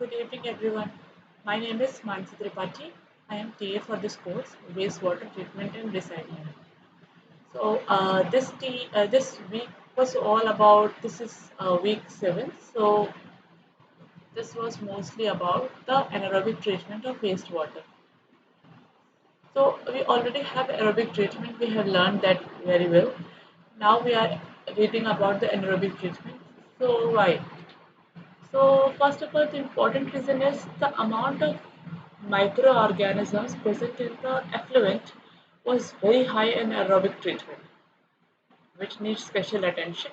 Good evening, everyone. My name is Mansi Tripathi. I am TA for this course, Wastewater Treatment and Recycling. This week was all about. This is week 7. So this was mostly about the anaerobic treatment of wastewater. So we already have aerobic treatment. We have learned that very well. Now we are reading about the anaerobic treatment. So why? So first of all, the important reason is the amount of microorganisms present in the effluent was very high in aerobic treatment, which needs special attention.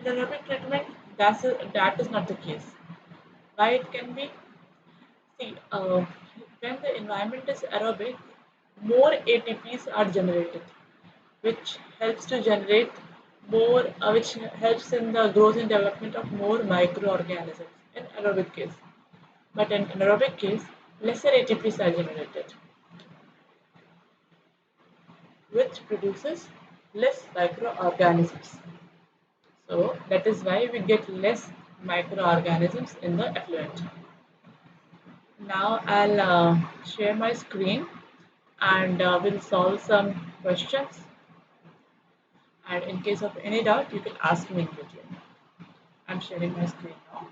In aerobic treatment, that is not the case. Why it can be? See, when the environment is aerobic, more ATPs are generated, which helps to generate which helps in the growth and development of more microorganisms in aerobic case. But in anaerobic case, lesser ATPs are generated, which produces less microorganisms. So that is why we get less microorganisms in the effluent. Now I'll share my screen and we'll solve some questions. And in case of any doubt, you can ask me immediately. I'm sharing my screen now.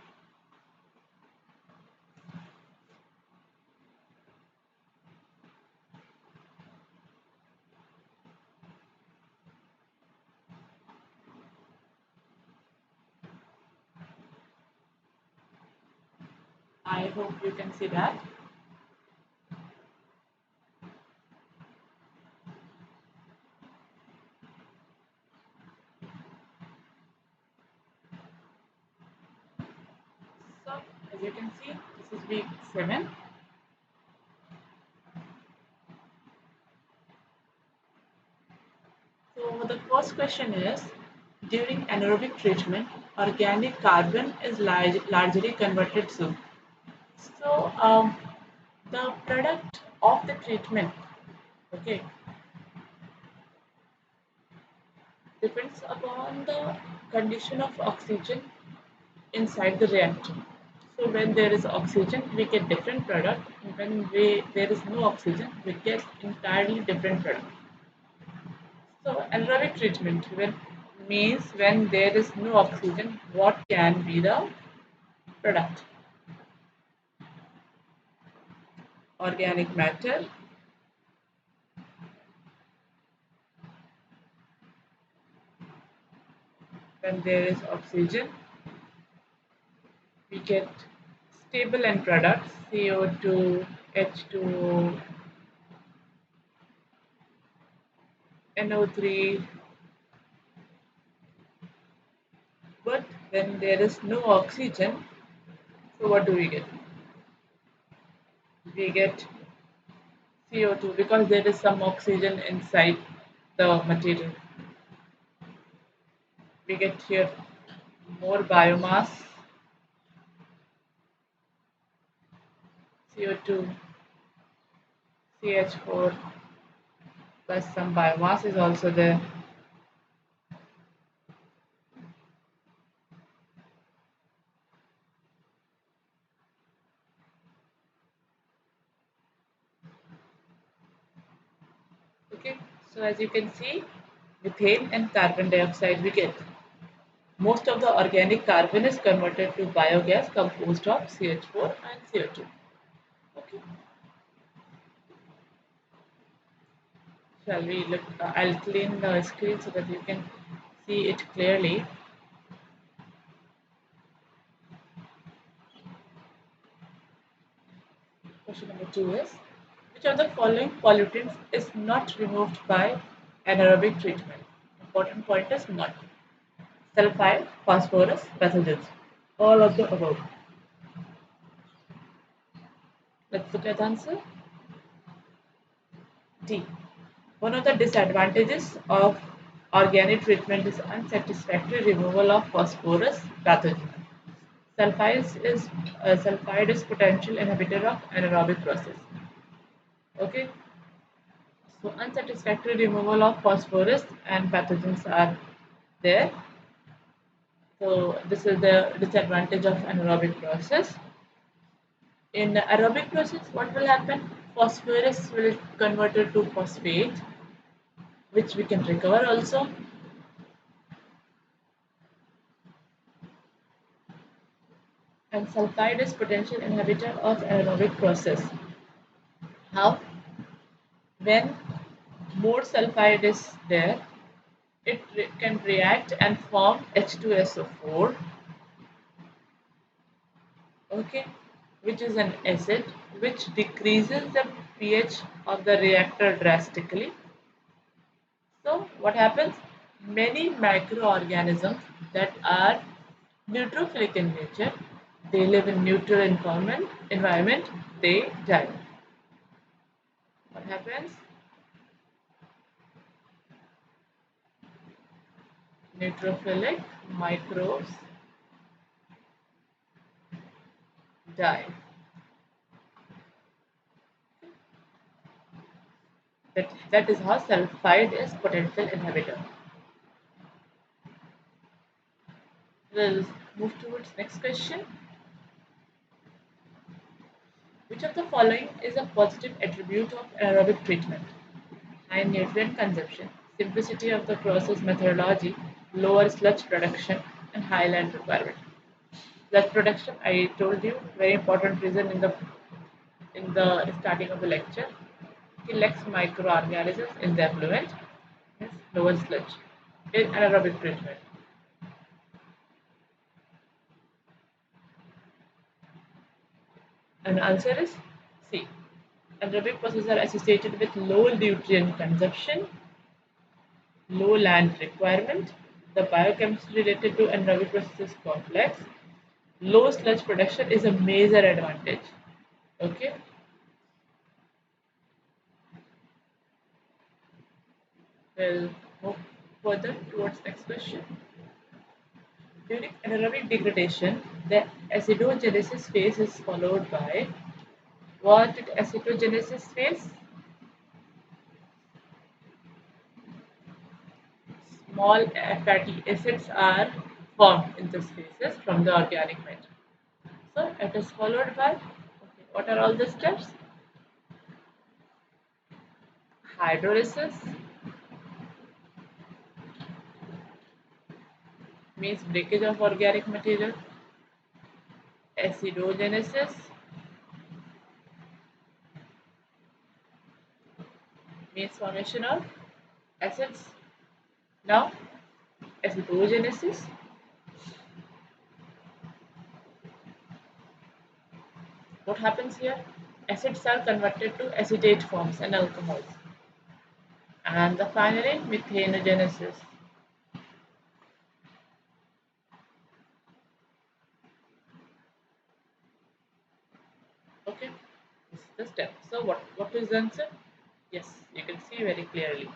I hope you can see that. So as you can see, this is week 7. So the first question is, during anaerobic treatment, organic carbon is largely converted to. So the product of the treatment, okay, depends upon the condition of oxygen inside the reactor. So when there is oxygen, we get different product. There is no oxygen, we get entirely different product. So anaerobic treatment means when there is no oxygen, what can be the product? Organic matter. When there is oxygen, we get stable end products CO2, H2O, NO3. But when there is no oxygen, so what do we get? We get CO2 because there is some oxygen inside the material. We get here more biomass, CO2, CH4, plus some biomass is also there. Okay, so as you can see, methane and carbon dioxide we get. Most of the organic carbon is converted to biogas composed of CH4 and CO2. Okay, shall we look? I'll clean the screen so that you can see it clearly. Question number 2 is, which of the following pollutants is not removed by anaerobic treatment? Important point is not. Sulfide, phosphorus, pathogens. All of the above. Let's look at the answer. D. One of the disadvantages of organic treatment is unsatisfactory removal of phosphorus pathogen. Sulfide is potential inhibitor of anaerobic process. Okay, so unsatisfactory removal of phosphorus and pathogens are there. So this is the disadvantage of anaerobic process. In aerobic process, what will happen? Phosphorus will convert it to phosphate, which we can recover also. And sulfide is potential inhibitor of anaerobic process. How? When more sulfide is there, it can react and form H2SO4, okay, which is an acid which decreases the pH of the reactor drastically. So what happens? Many microorganisms that are neutrophilic in nature, they live in neutral environment, they die. What happens? Neutrophilic microbes die. That is how sulfide is potential inhibitor. We'll move towards next question. Which of the following is a positive attribute of aerobic treatment? High nutrient consumption, simplicity of the process methodology, lower sludge production, and high land requirement. Sludge production, I told you, very important reason in the starting of the lecture. Less microorganisms in the effluent, means lower sludge in anaerobic treatment. And the answer is C. Anaerobic processes are associated with low nutrient consumption, low land requirement. The biochemistry related to anaerobic process is complex. Low sludge production is a major advantage. Okay, we'll move further towards next question. During anaerobic degradation, the acidogenesis phase is followed by what did acetogenesis phase? Small fatty acids are formed in this phases from the organic matter. So it is followed by, okay, what are all the steps? Hydrolysis means breakage of organic material. Acidogenesis means formation of acids. Now acetogenesis, what happens here? Acids are converted to acetate forms and alcohols. And the finally methanogenesis. Okay, this is the step. So what is the answer? Yes, you can see very clearly.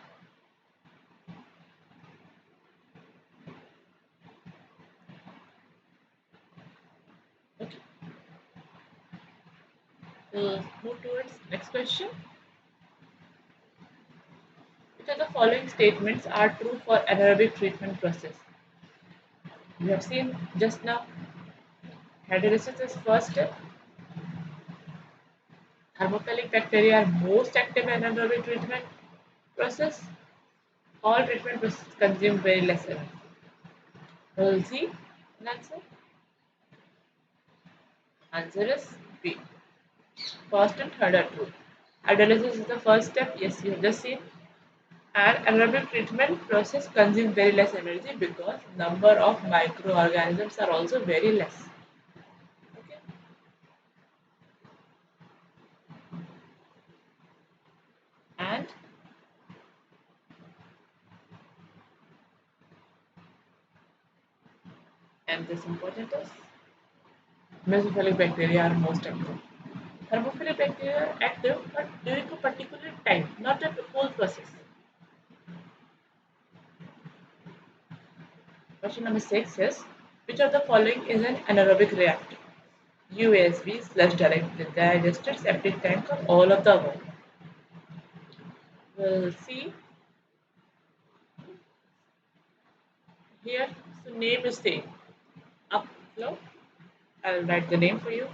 Okay, we'll move towards next question. Which of the following statements are true for anaerobic treatment process? We have seen just now hydrolysis is first step. Thermophilic bacteria are most active in anaerobic treatment process. All treatment processes consume very less energy. We'll see an answer. Answer is B. First and third are true. Hydrolysis is the first step. Yes, you have just seen. And anaerobic treatment process consumes very less energy because number of microorganisms are also very less. Okay. And this important is mesophilic bacteria are most active. Thermophilic bacteria are active but during a particular time, not at the whole process. Question number 6 is which of the following is an anaerobic reactor? UASB, sludge digesters, septic tank, or all of the above. We'll see here. So name is same. Upflow. I'll write the name for you.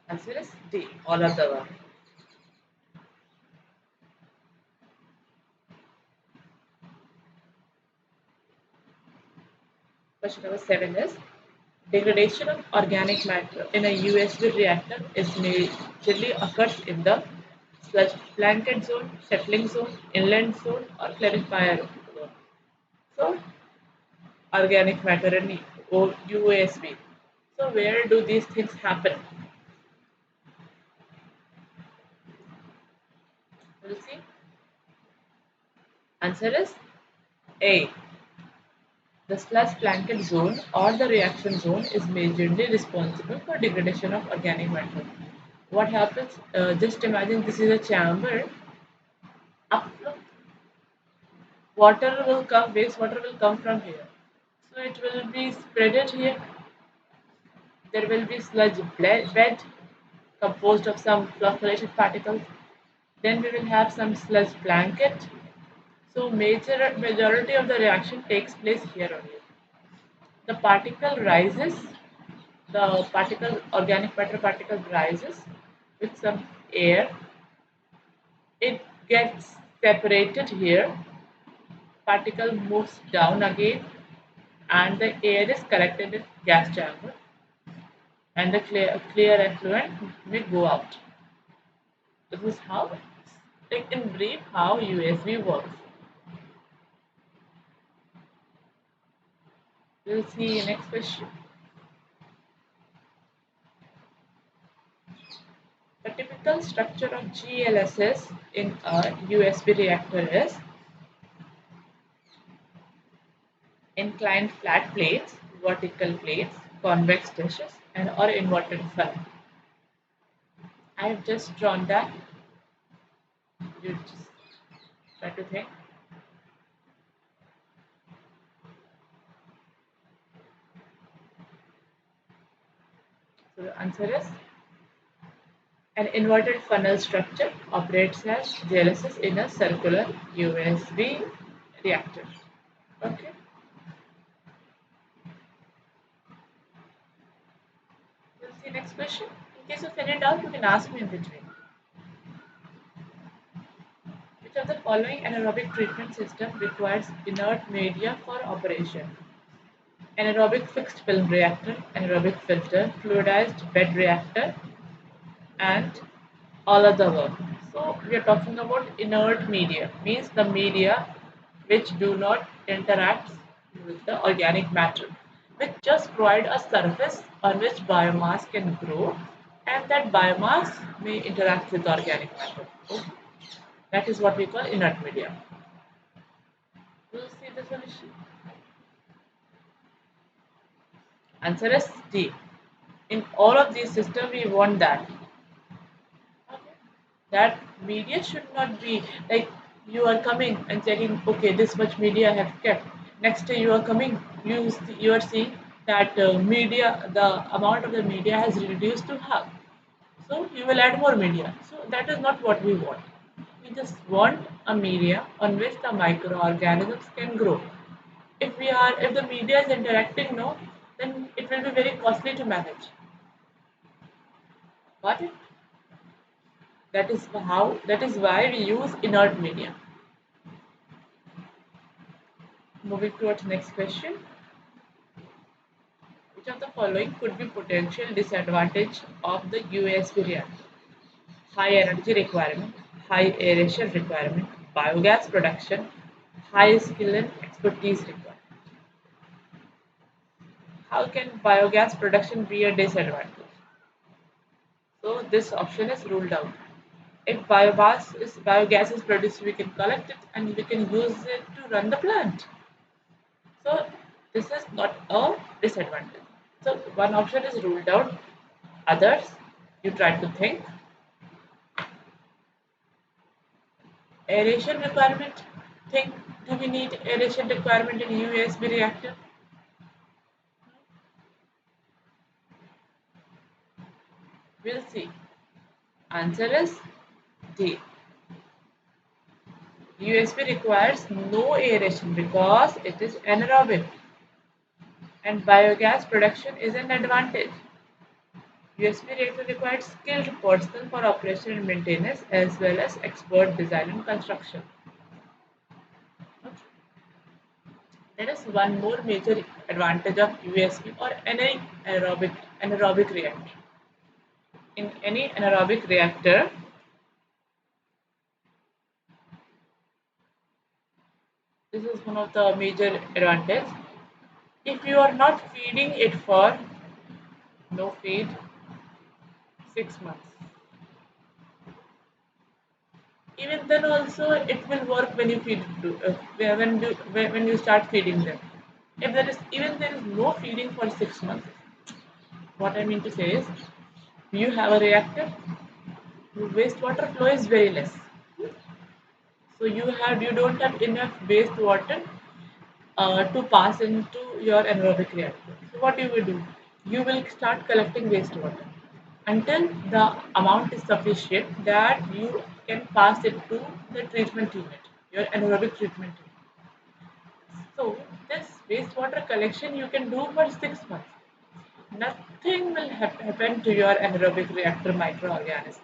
Answer is D, all of the above. Question number 7 is degradation of organic matter in a USB reactor is majorly occurs in the sludge blanket zone, settling zone, inlet zone, or clarifier zone. So, organic matter in USB. So, where do these things happen? We'll see. Answer is A. The sludge blanket zone or the reaction zone is majorly responsible for degradation of organic matter. What happens? Just imagine this is a chamber. Up, water will come, wastewater will come from here. So it will be spreaded here. There will be sludge bed composed of some fluctuated particles. Then we will have some sludge blanket. So majority of the reaction takes place here only. The particle rises, the particle organic matter particle rises with some air. It gets separated here. Particle moves down again, and the air is collected in gas chamber, and the clear effluent may go out. This is how, like in brief, how USB works. We'll see next question. The typical structure of GLSS in a USB reactor is inclined flat plates, vertical plates, convex dishes, and or inverted funnel. I have just drawn that. You just try to think. So the answer is an inverted funnel structure operates as GLSS in a circular USB reactor. Okay. We'll see next question. In case of any doubt, you can ask me in between. Which of the following anaerobic treatment system requires inert media for operation? Anaerobic fixed film reactor, anaerobic filter, fluidized bed reactor, and all of the above. So we are talking about inert media, means the media which do not interact with the organic matter, which just provide a surface on which biomass can grow, and that biomass may interact with organic matter. Okay? That is what we call inert media. We'll see the solution. Answer is D. In all of these systems, we want that. Okay. That media should not be like you are coming and checking, okay, this much media I have kept. Next day you are coming, you are seeing that the amount of the media has reduced to half. So you will add more media. So that is not what we want. We just want a media on which the microorganisms can grow. If the media is interacting no, then it will be very costly to manage. Got it? That is why we use inert media. Moving towards next question. Which of the following could be potential disadvantage of the USB reactor? High energy requirement, high aeration requirement, biogas production, high skill and expertise required. How can biogas production be a disadvantage? So this option is ruled out. If biogas is produced, we can collect it and we can use it to run the plant. So this is not a disadvantage. So one option is ruled out. Others, you try to think. Aeration requirement. Think, do we need aeration requirement in USB reactor? We'll see. Answer is D. USB requires no aeration because it is anaerobic and biogas production is an advantage. USB reactor required skilled personnel for operation and maintenance as well as expert design and construction. Okay. There is one more major advantage of USB or any anaerobic reactor. In any anaerobic reactor, this is one of the major advantages. If you are not feeding it for no feed 6 months, even then also it will work when you feed it to, when you start feeding them. If there is no feeding for 6 months, what I mean to say is you have a reactor, wastewater flow is very less. So you don't have enough wastewater to pass into your anaerobic reactor. So what you will do? You will start collecting wastewater until the amount is sufficient that you can pass it to the treatment unit, your anaerobic treatment unit. So this wastewater collection you can do for 6 months. Nothing will happen to your anaerobic reactor microorganisms.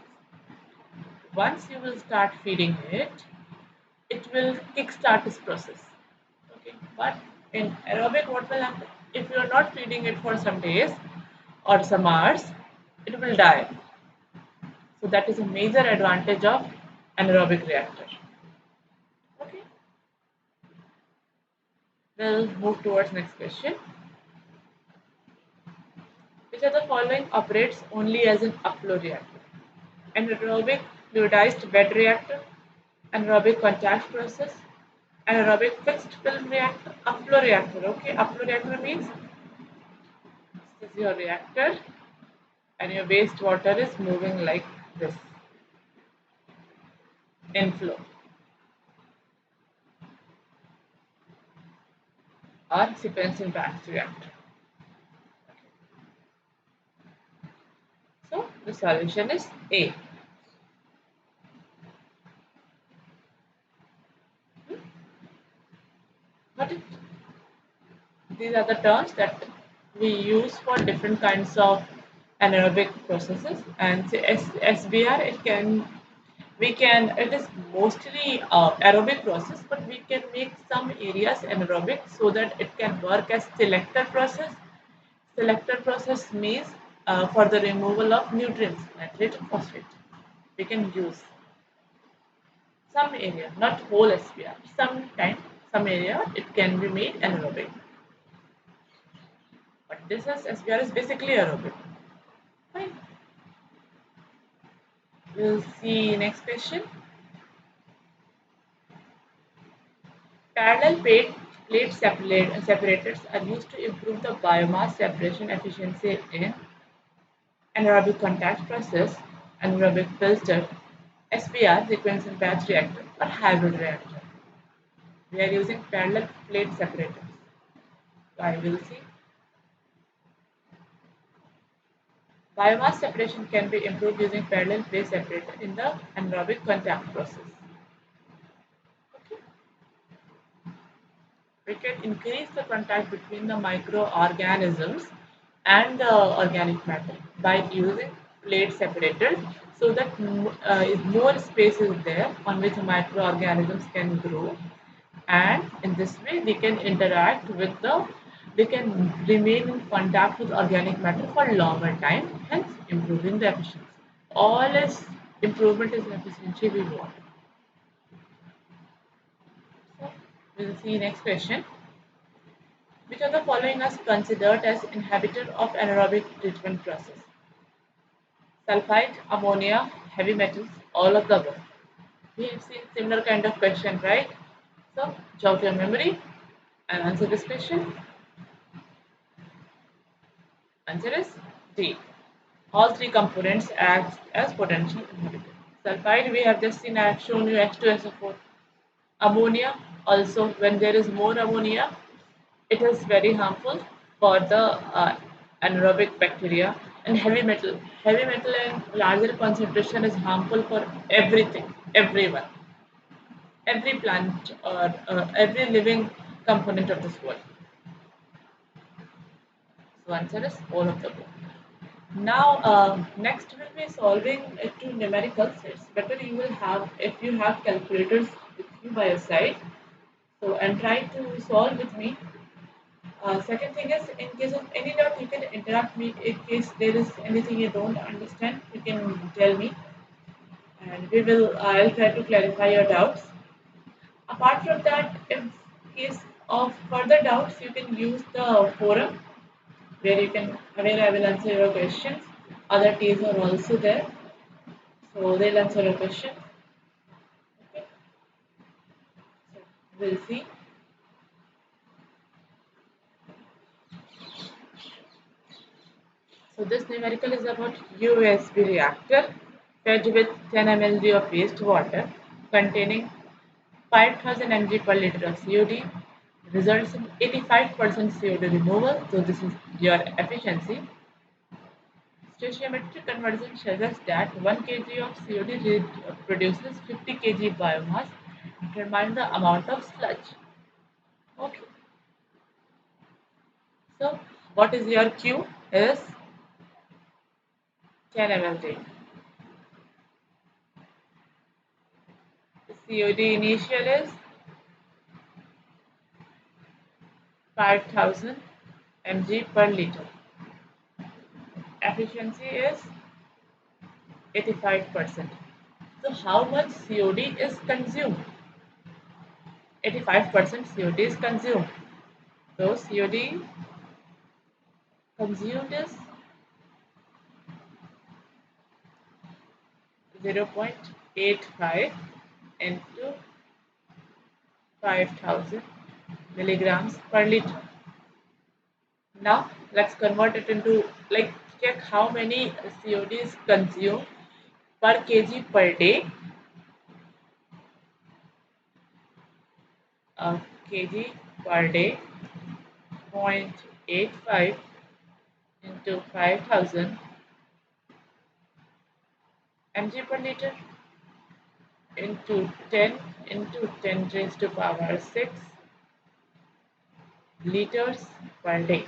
Once you will start feeding it, it will kickstart this process. Okay, but in aerobic, what will happen? If you are not feeding it for some days or some hours, it will die. So that is a major advantage of anaerobic reactor. Okay, we'll move towards next question. Which of the following operates only as an upflow reactor? Anaerobic fluidized bed reactor, anaerobic contact process, anaerobic fixed film reactor, upflow reactor. Okay, upflow reactor means this is your reactor and your wastewater is moving like this, inflow, or sequential batch reactor. So the solution is A. But these are the terms that we use for different kinds of anaerobic processes, and say SBR, it is mostly aerobic process, but we can make some areas anaerobic so that it can work as selector process. Selector process means for the removal of nutrients, nitrate and phosphate. We can use some area, not whole SPR. Sometimes, some area it can be made anaerobic. But this is SPR is basically aerobic. Fine. We'll see next question. Parallel separators are used to improve the biomass separation efficiency in anaerobic contact process, anaerobic filter, SPR, sequence and batch reactor, or hybrid reactor. We are using parallel plate separators. Why? We'll see. Biomass separation can be improved using parallel plate separator in the anaerobic contact process. Okay. We can increase the contact between the microorganisms and the organic matter by using plate separators so that more space is there on which microorganisms can grow, and in this way they can remain in contact with organic matter for longer time, hence improving the efficiency. All is improvement is efficiency we want. So we'll see next question. Which of the following is considered as inhibitor of anaerobic treatment process? Sulfide, ammonia, heavy metals, all of the above. We have seen similar kind of question, right? So jog your memory and answer this question. Answer is D. All three components act as potential inhibitors. Sulfide, we have just seen, I have shown you H2SO4. Ammonia, also when there is more ammonia, it is very harmful for the anaerobic bacteria. And heavy metal in larger concentration is harmful for everything, everyone, every plant or every living component of this world. So answer is all of the above. Now, next will be solving it to numericals. It's better you will have if you have calculators with you by your side. So, and try to solve with me. Second thing is, in case of any doubt, you can interrupt me. In case there is anything you don't understand, you can tell me, and we will. I'll try to clarify your doubts. Apart from that, in case of further doubts, you can use the forum where I will answer your questions. Other teams are also there, so they'll answer your questions. Okay, so we'll see. So this numerical is about USB reactor fed with 10 ml of wastewater containing 5000 mg per liter of COD results in 85% COD removal. So this is your efficiency. Stoichiometric conversion shows us that 1 kg of COD produces 50 kg biomass. Determine the amount of sludge. Okay. So what is your Q? Is 10 ml. The COD initial is 5000 mg per liter. Efficiency is 85%. So how much COD is consumed? 85% COD is consumed. So COD consumed is 0.85 into 5000 milligrams per liter. Now let's convert it into like check how many COD is consumed per kg per day. Kg per day 0.85 into 5000 mg per liter into 10 into 10 raised to power 6 liters per day.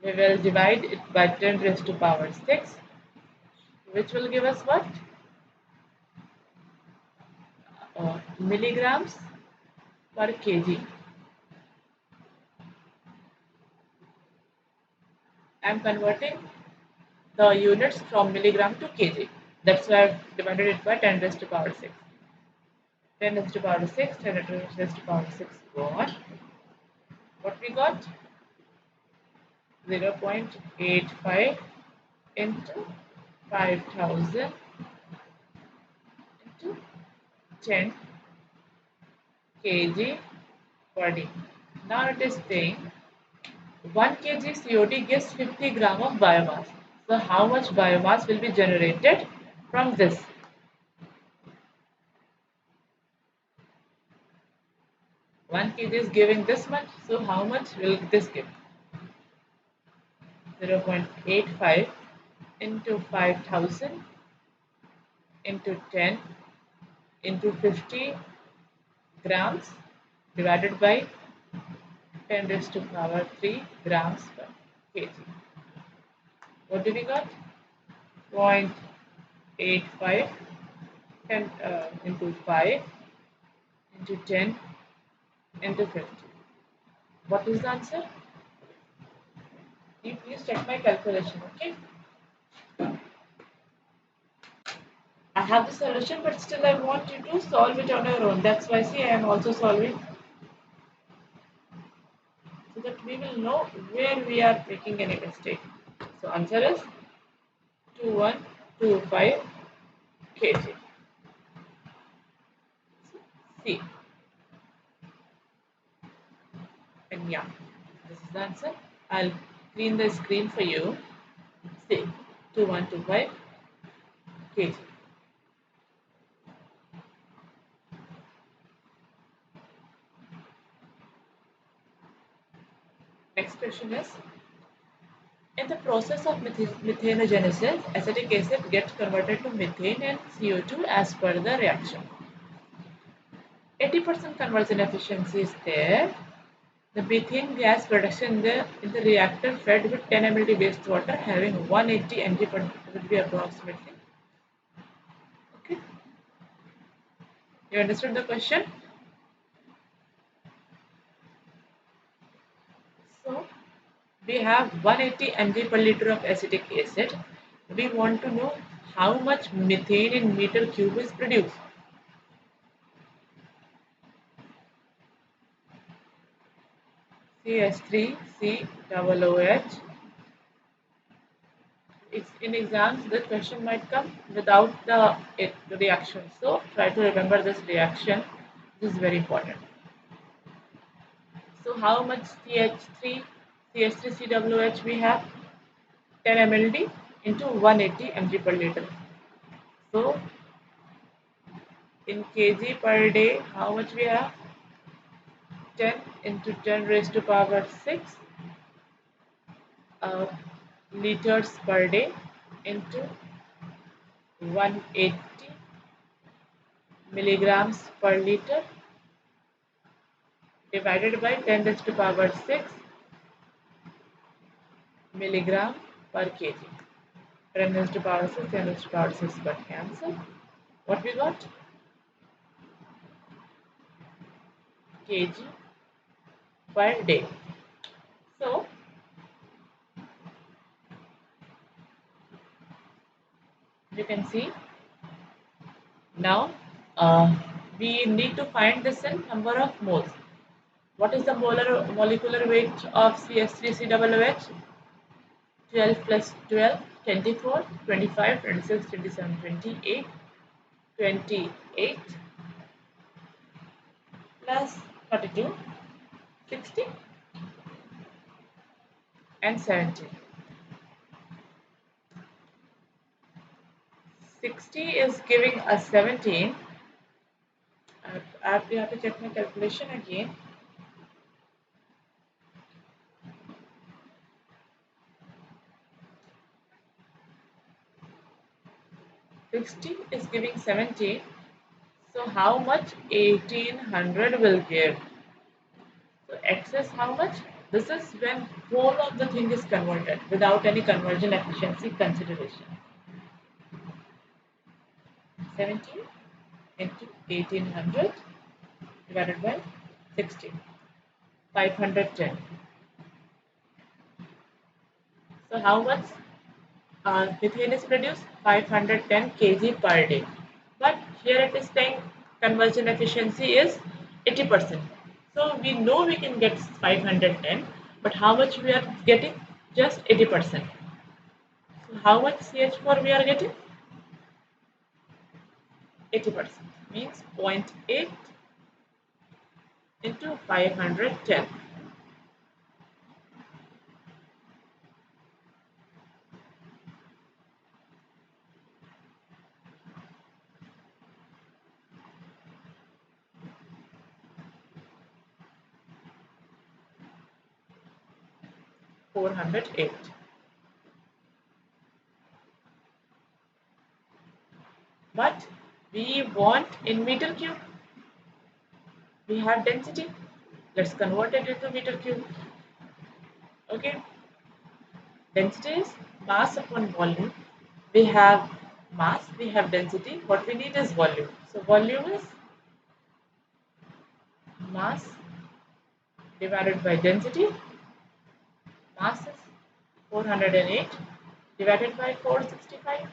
We will divide it by 10 raised to power 6, which will give us what? Milligrams per kg. I am converting the units from milligram to kg. That's why I've divided it by 10 raised to power 6. 10 raised to power 6, 10 raised to power 6, go on. What we got? 0.85 into 5000 into 10 kg per day. Now it is saying 1 kg COD gives 50 gram of biomass. So how much biomass will be generated from this? One kg is giving this much, so how much will this give? 0.85 into 5000 into 10 into 50 grams divided by 10 raised to power 3 grams per kg. What do we got? 0.85 into 5 into 10 into 50. What is the answer? You please check my calculation, okay? I have the solution, but still I want you to solve it on your own. That's why, see, I am also solving so that we will know where we are making any mistake. So answer is 2125 kg. C. And yeah, this is the answer. I'll clean the screen for you. C. 2125 kg. Next question is, in the process of methanogenesis, acetic acid gets converted to methane and CO2 as per the reaction. 80% conversion efficiency is there. The methane gas production in the reactor fed with 10 ml wastewater having 180 mg per would be approximately. Okay, you understood the question? So we have 180 mg per liter of acetic acid. We want to know how much methane in meter cube is produced. CH3COOH. It's in exams, this question might come without the reaction. So try to remember this reaction. This is very important. So how much CH3COOH we have? 10 mld into 180 mg per liter. So in kg per day, how much we have? 10 into 10 raised to power 6 uh, liters per day into 180 milligrams per liter divided by 10 raised to power 6 milligram per kg. 10 raised to power 6, 10 raised to power 6 got cancelled. What we got? Kg per day. So you can see now we need to find this in number of moles. What is the molecular weight of CH3COOH? 12 plus 12, 24, 25, 26, 27, 28, 28 plus 42, 60 and 70. 60 is giving us 17. I have to check my calculation again. 60 is giving 17. So how much 1800 will give? So excess how much? This is when whole of the thing is converted without any conversion efficiency consideration. 17 into 1800 divided by 60. 510. So how much methane is produced? 510 kg per day. But here it is saying conversion efficiency is 80%. So we know we can get 510, but how much we are getting? Just 80%. So how much CH4 we are getting? 80% means 0.8 into 510. 408. But we want in meter cube. We have density. Let's convert it into meter cube. Okay. Density is mass upon volume. We have mass, we have density. What we need is volume. So volume is mass divided by density. Mass is 408 divided by 465.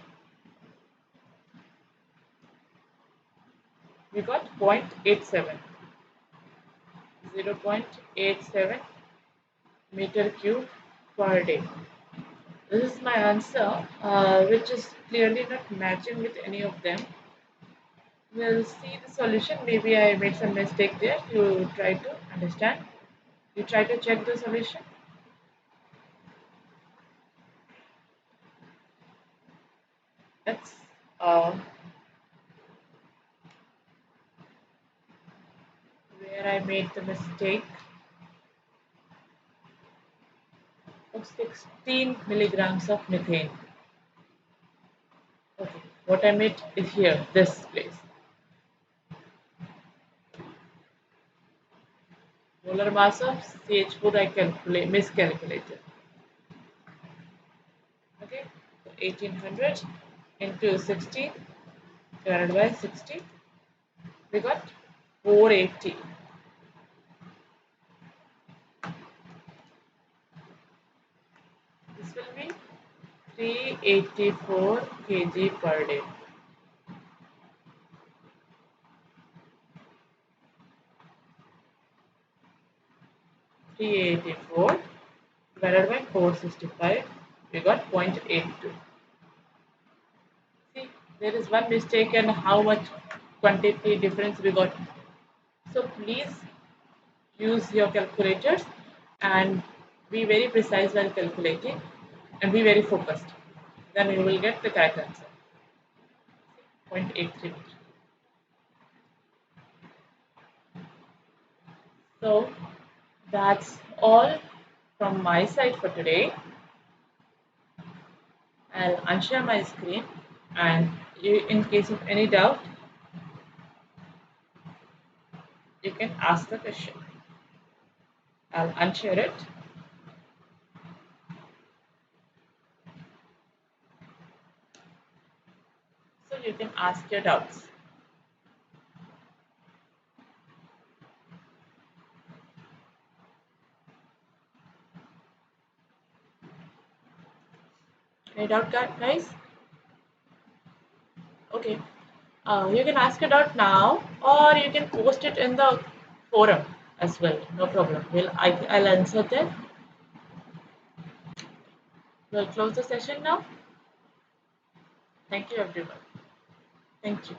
We got 0.87. 0.87 meter cube per day. This is my answer, which is clearly not matching with any of them. We'll see the solution. Maybe I made some mistake there. You try to understand. You try to check the solution. That's where I made the mistake of 16 milligrams of methane. Okay, what I made is here, this place. Molar mass of CH4 I miscalculated. Okay, so 1800 into 16 divided by 60, we got 480. This will be 384 kg per day. 384 divided by 465, we got 0.82. See, there is one mistake in how much quantity difference we got. So please use your calculators and be very precise while calculating and be very focused. Then you will get the correct answer. 0.83 meter. So that's all from my side for today. I'll unshare my screen, and in case of any doubt, you can ask the question. I'll unshare it. So you can ask your doubts. Any doubt, guys? Okay. You can ask it out now, or you can post it in the forum as well. No problem. I'll answer there. We'll close the session now. Thank you, everyone. Thank you.